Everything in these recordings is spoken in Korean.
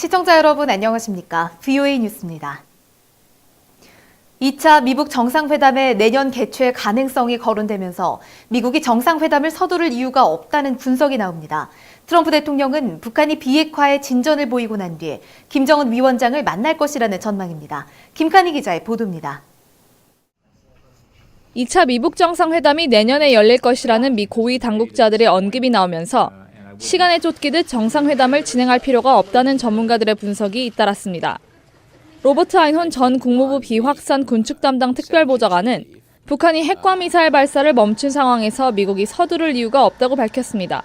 시청자 여러분 안녕하십니까? VOA 뉴스입니다. 2차 미북 정상회담의 내년 개최 가능성이 거론되면서 미국이 정상회담을 서두를 이유가 없다는 분석이 나옵니다. 트럼프 대통령은 북한이 비핵화에 진전을 보이고 난 뒤 김정은 위원장을 만날 것이라는 전망입니다. 김칸희 기자의 보도입니다. 2차 미북 정상회담이 내년에 열릴 것이라는 미 고위 당국자들의 언급이 나오면서 시간에 쫓기듯 정상회담을 진행할 필요가 없다는 전문가들의 분석이 잇따랐습니다. 로버트 아인혼 전 국무부 비확산 군축 담당 특별보좌관은 북한이 핵과 미사일 발사를 멈춘 상황에서 미국이 서두를 이유가 없다고 밝혔습니다.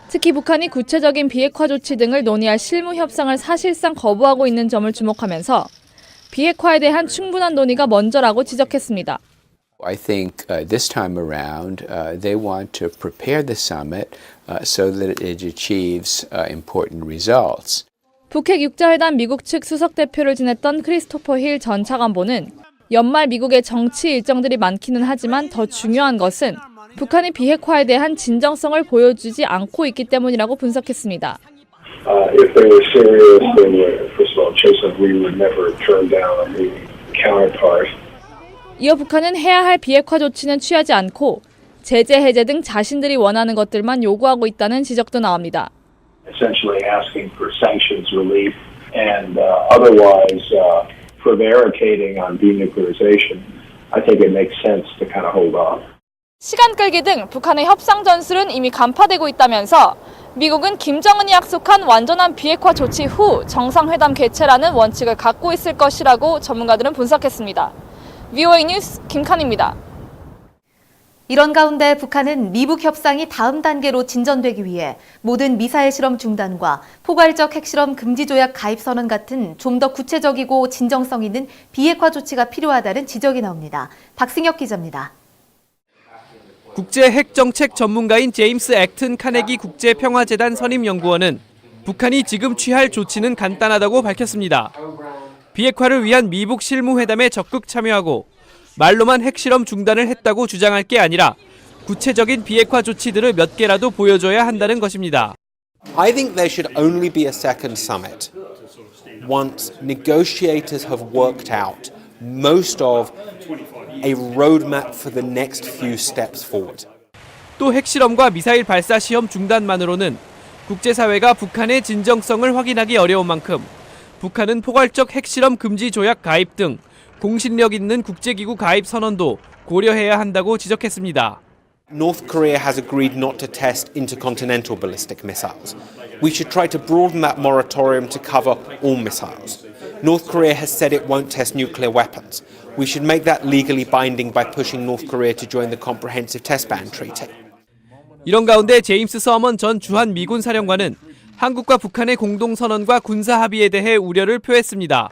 특히 북한이 구체적인 비핵화 조치 등을 논의할 실무 협상을 사실상 거부하고 있는 점을 주목하면서 비핵화에 대한 충분한 논의가 먼저라고 지적했습니다. I think this time around they want to prepare the summit so that it achieves important results. 북핵 6자회담 미국 측 수석 대표를 지냈던 크리스토퍼 힐 전 차관보는 연말 미국의 정치 일정들이 많기는 하지만 더 중요한 것은 북한이 비핵화에 대한 진정성을 보여주지 않고 있기 때문이라고 분석했습니다. If they were serious, they would, first of all, Jason, we would never turn down the counterpart. 이어 북한은 해야 할 비핵화 조치는 취하지 않고 제재 해제 등 자신들이 원하는 것들만 요구하고 있다는 지적도 나옵니다. Essentially asking for sanctions relief and otherwise prevaricating on denuclearization. I think it makes sense to kind of hold off. 시간 끌기 등 북한의 협상 전술은 이미 간파되고 있다면서 미국은 김정은이 약속한 완전한 비핵화 조치 후 정상회담 개최라는 원칙을 갖고 있을 것이라고 전문가들은 분석했습니다. VOA 뉴스 김칸희입니다. 이런 가운데 북한은 미북 협상이 다음 단계로 진전되기 위해 모든 미사일 실험 중단과 포괄적 핵실험 금지 조약 가입 선언 같은 좀 더 구체적이고 진정성 있는 비핵화 조치가 필요하다는 지적이 나옵니다. 박승혁 기자입니다. 국제 핵정책 전문가인 제임스 액튼 카네기 국제평화재단 선임연구원은 북한이 지금 취할 조치는 간단하다고 밝혔습니다. 비핵화를 위한 미북 실무회담에 적극 참여하고 말로만 핵실험 중단을 했다고 주장할 게 아니라 구체적인 비핵화 조치들을 몇 개라도 보여줘야 한다는 것입니다. I think there should only be a second summit once negotiators have worked out most of a roadmap for the next few steps forward. 또 핵실험과 미사일 발사 시험 중단만으로는 국제사회가 북한의 진정성을 확인하기 어려운 만큼 북한은 포괄적 핵실험 금지 조약 가입 등 공신력 있는 국제기구 가입 선언도 고려해야 한다고 지적했습니다. North Korea has agreed not to test intercontinental ballistic missiles. We should try to broaden that moratorium to cover all missiles. North Korea has said it won't test nuclear weapons. We should make that legally binding by pushing North Korea to join the Comprehensive Test Ban Treaty. 이런 가운데 제임스 서먼 전 주한 미군 사령관은 한국과 북한의 공동선언과 군사합의에 대해 우려를 표했습니다.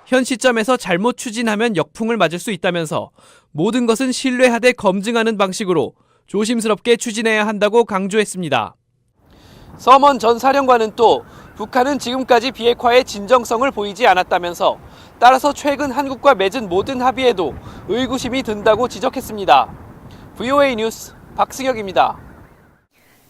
현 시점에서 잘못 추진하면 역풍을 맞을 수 있다면서 모든 것은 신뢰하되 검증하는 방식으로 조심스럽게 추진해야 한다고 강조했습니다. 서먼 전 사령관은 또 북한은 지금까지 비핵화의 진정성을 보이지 않았다면서 따라서 최근 한국과 맺은 모든 합의에도 의구심이 든다고 지적했습니다. VOA 뉴스 박승혁입니다.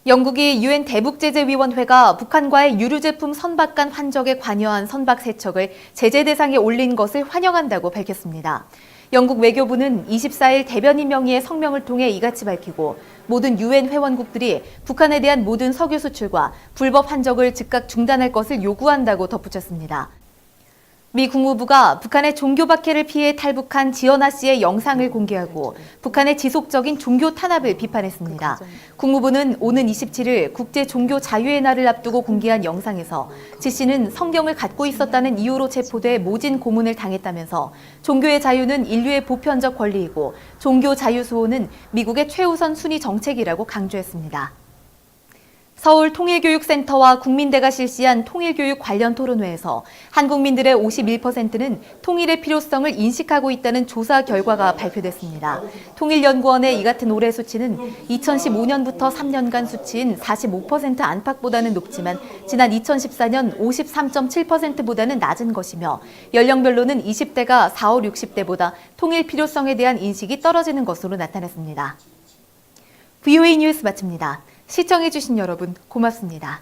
영국이 유엔 대북제재위원회가 북한과의 유류 제품 선박간 환적에 관여한 선박 3척을 제재 대상에 올린 것을 환영한다고 밝혔습니다. 영국 외교부는 24일 대변인 명의의 성명을 통해 이같이 밝히고 모든 유엔 회원국들이 북한에 대한 모든 석유 수출과 불법 환적을 즉각 중단할 것을 요구한다고 덧붙였습니다. 미 국무부가 북한의 종교 박해를 피해 탈북한 지연아 씨의 영상을 공개하고 북한의 지속적인 종교 탄압을 비판했습니다. 국무부는 오는 27일 국제 종교 자유의 날을 앞두고 공개한 영상에서 지 씨는 성경을 갖고 있었다는 이유로 체포돼 모진 고문을 당했다면서 종교의 자유는 인류의 보편적 권리이고 종교 자유 수호는 미국의 최우선 순위 정책이라고 강조했습니다. 서울 통일교육센터와 국민대가 실시한 통일교육 관련 토론회에서 한국민들의 51%는 통일의 필요성을 인식하고 있다는 조사 결과가 발표됐습니다. 통일연구원의 이 같은 올해 수치는 2015년부터 3년간 수치인 45% 안팎보다는 높지만 지난 2014년 53.7%보다는 낮은 것이며 연령별로는 20대가 40, 60대보다 통일 필요성에 대한 인식이 떨어지는 것으로 나타났습니다. VOA 뉴스 마칩니다. 시청해주신 여러분 고맙습니다.